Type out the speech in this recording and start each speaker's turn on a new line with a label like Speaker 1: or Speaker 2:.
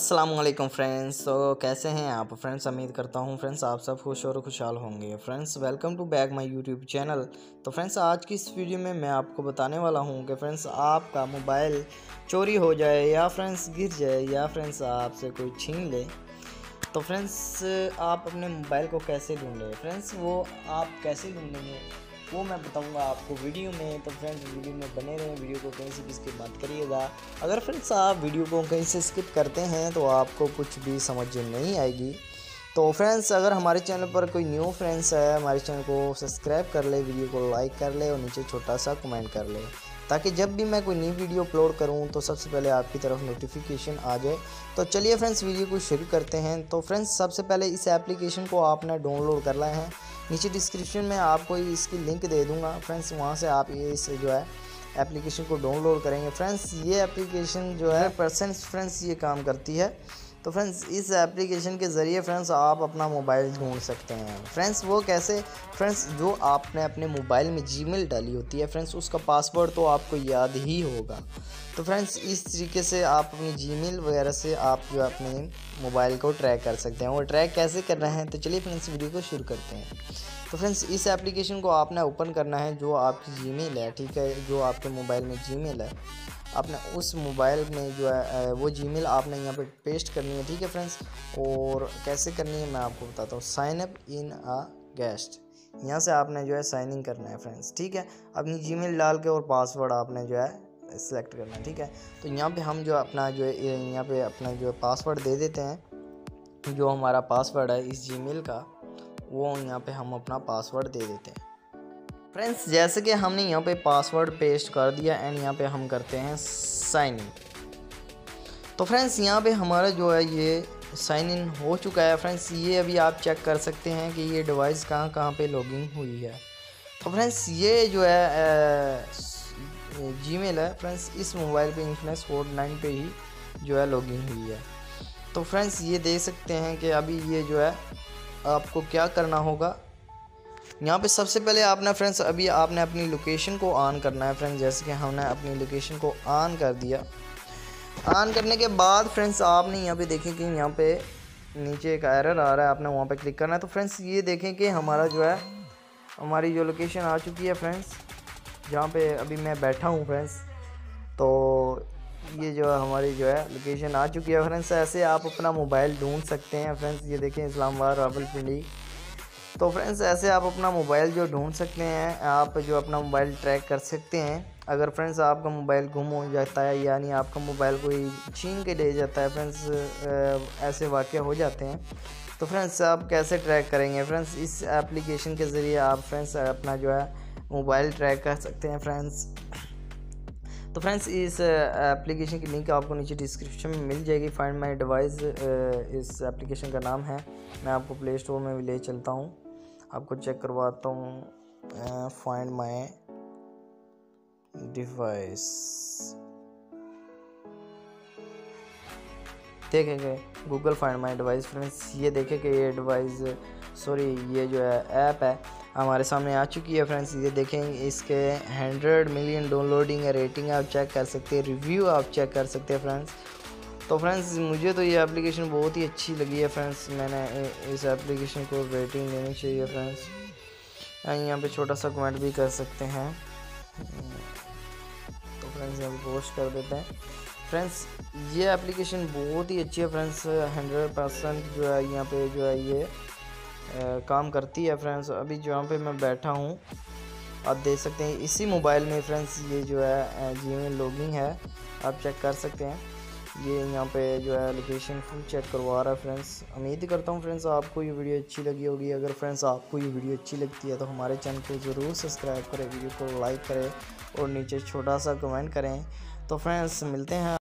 Speaker 1: अस्सलाम वालेकुम फ्रेंड्स। तो कैसे हैं आप फ्रेंड्स? उम्मीद करता हूं फ्रेंड्स आप सब खुश और खुशहाल होंगे। Friends welcome to back my YouTube channel. तो फ्रेंड्स आज की इस वीडियो में मैं आपको बताने वाला हूं कि फ्रेंड्स आपका मोबाइल चोरी हो जाए या फ्रेंड्स गिर जाए या फ्रेंड्स आपसे कोई छीन ले, तो फ्रेंड्स आप अपने मोबाइल को कैसे ढूंढें। फ्रेंड्स वो आप कैसे ढूंढेंगे वो मैं बताऊंगा आपको वीडियो में। तो फ्रेंड्स वीडियो में बने रहें, वीडियो को कहीं से भी स्किप मत करिएगा। अगर फ्रेंड्स आप वीडियो को कहीं से स्किप करते हैं तो आपको कुछ भी समझ नहीं आएगी। तो फ्रेंड्स अगर हमारे चैनल पर कोई न्यू फ्रेंड्स है, हमारे चैनल को सब्सक्राइब कर ले, वीडियो को लाइक कर ले और नीचे छोटा सा कमेंट कर ले, ताकि जब भी मैं कोई नई वीडियो अपलोड करूं तो सबसे पहले आपकी तरफ नोटिफिकेशन आ जाए। तो चलिए फ्रेंड्स वीडियो को शुरू करते हैं। तो फ्रेंड्स सबसे पहले इस एप्लीकेशन को आपने डाउनलोड करना है। नीचे डिस्क्रिप्शन में आपको इसकी लिंक दे दूंगा फ्रेंड्स, वहां से आप ये इस जो है एप्लीकेशन को डाउनलोड करेंगे। फ्रेंड्स ये एप्लीकेशन जो है % फ्रेंड्स ये काम करती है। तो फ्रेंड्स इस एप्लीकेशन के ज़रिए फ्रेंड्स आप अपना मोबाइल ढूंढ सकते हैं। फ्रेंड्स वो कैसे? फ्रेंड्स जो आपने अपने मोबाइल में जीमेल डाली होती है फ्रेंड्स, उसका पासवर्ड तो आपको याद ही होगा। तो फ्रेंड्स इस तरीके से आप अपनी जीमेल वगैरह से आप जो अपने मोबाइल को ट्रैक कर सकते हैं। वो ट्रैक कैसे करना है तो चलिए फ्रेंड्स वीडियो को शुरू करते हैं। तो फ्रेंड्स इस एप्लीकेशन को आपने ओपन करना है, जो आपकी जीमेल है, ठीक है, जो आपके मोबाइल में जीमेल है, आपने उस मोबाइल में जो है वो जीमेल आपने यहाँ पे पेस्ट करनी है, ठीक है फ्रेंड्स। और कैसे करनी है मैं आपको बताता हूँ। Sign up in a guest, यहाँ से आपने जो है साइन इन करना है फ्रेंड्स, ठीक है। अपनी जीमेल डाल के और पासवर्ड आपने जो है सेलेक्ट करना है, ठीक है। तो यहाँ पे हम जो अपना जो है यहाँ पे अपना जो पासवर्ड दे देते हैं। जो हमारा पासवर्ड है इस जीमेल का, वो यहाँ पे हम अपना पासवर्ड दे देते हैं फ्रेंड्स। जैसे कि हमने यहाँ पे पासवर्ड पेस्ट कर दिया एंड यहाँ पे हम करते हैं साइन इन। तो फ्रेंड्स यहाँ पे हमारा जो है ये साइन इन हो चुका है फ्रेंड्स। ये अभी आप चेक कर सकते हैं कि ये डिवाइस कहाँ कहाँ पे लॉगिन हुई है। तो फ्रेंड्स ये जो है जीमेल है फ्रेंड्स, इस मोबाइल पे इन्फिनिक्स कोड 9 पे ही जो है लॉगिन हुई है। तो फ्रेंड्स ये देख सकते हैं कि अभी ये जो है आपको क्या करना होगा। यहाँ पे सबसे पहले आपने फ्रेंड्स अभी आपने अपनी लोकेशन को ऑन करना है फ्रेंड्स। जैसे कि हमने अपनी लोकेशन को ऑन कर दिया। ऑन करने के बाद फ्रेंड्स आपने यहाँ पे देखें कि यहाँ पे नीचे एक एरर आ रहा है, आपने वहाँ पे क्लिक करना है। तो फ्रेंड्स ये देखें कि हमारा जो है हमारी जो लोकेशन आ चुकी है फ्रेंड्स, जहाँ पे अभी मैं बैठा हूँ फ्रेंड्स। तो ये जो है हमारी जो है लोकेशन आ चुकी है फ्रेंड्स। ऐसे आप अपना मोबाइल ढूंढ सकते हैं फ्रेंड्स। ये देखें इस्लामाबाद रावलपिंडी। तो फ्रेंड्स ऐसे आप अपना मोबाइल जो ढूंढ सकते हैं, आप जो अपना मोबाइल ट्रैक कर सकते हैं। अगर फ्रेंड्स आपका मोबाइल गुम हो जाता है, यानी आपका मोबाइल कोई छीन के ले जाता है फ्रेंड्स, ऐसे वाक़े हो जाते हैं, तो फ्रेंड्स आप कैसे ट्रैक करेंगे फ्रेंड्स? इस एप्लीकेशन के ज़रिए आप फ्रेंड्स अपना जो है मोबाइल ट्रैक कर सकते हैं फ्रेंड्स। तो फ्रेंड्स इस एप्लीकेशन की लिंक आपको नीचे डिस्क्रिप्शन में मिल जाएगी। फाइंड माई डिवाइस इस एप्लीकेशन का नाम है। मैं आपको प्ले स्टोर में भी ले चलता हूँ, आपको चेक करवाता हूँ। फाइंड माई डिवाइस देखेंगे, Google find my device friends. ये देखें कि ये डिवाइस ये जो है ऐप है हमारे सामने आ चुकी है फ्रेंड्स। ये देखें इसके 100 मिलियन डाउनलोडिंग रेटिंग आप चेक कर सकते हैं, रिव्यू आप चेक कर सकते हैं फ्रेंड्स। तो फ्रेंड्स मुझे तो ये एप्लीकेशन बहुत ही अच्छी लगी है फ्रेंड्स। मैंने इस एप्लीकेशन को रेटिंग देनी चाहिए फ्रेंड्स। यहाँ पे छोटा सा कमेंट भी कर सकते हैं। तो फ्रेंड्स यहाँ पे पोस्ट कर देते हैं फ्रेंड्स। ये एप्लीकेशन बहुत ही अच्छी है फ्रेंड्स। 100% जो है यहाँ पे जो है ये काम करती है फ्रेंड्स। अभी जहाँ पे मैं बैठा हूँ आप देख सकते हैं इसी मोबाइल में फ्रेंड्स ये जो है जीमेल लॉगिन है, आप चेक कर सकते हैं। ये यहाँ पे जो है लोकेशन फुल चेक करवा रहा है फ्रेंड्स। उम्मीद करता हूँ फ्रेंड्स आपको ये वीडियो अच्छी लगी होगी। अगर फ्रेंड्स आपको ये वीडियो अच्छी लगती है तो हमारे चैनल को ज़रूर सब्सक्राइब करें, वीडियो को लाइक करें और नीचे छोटा सा कमेंट करें। तो फ्रेंड्स मिलते हैं।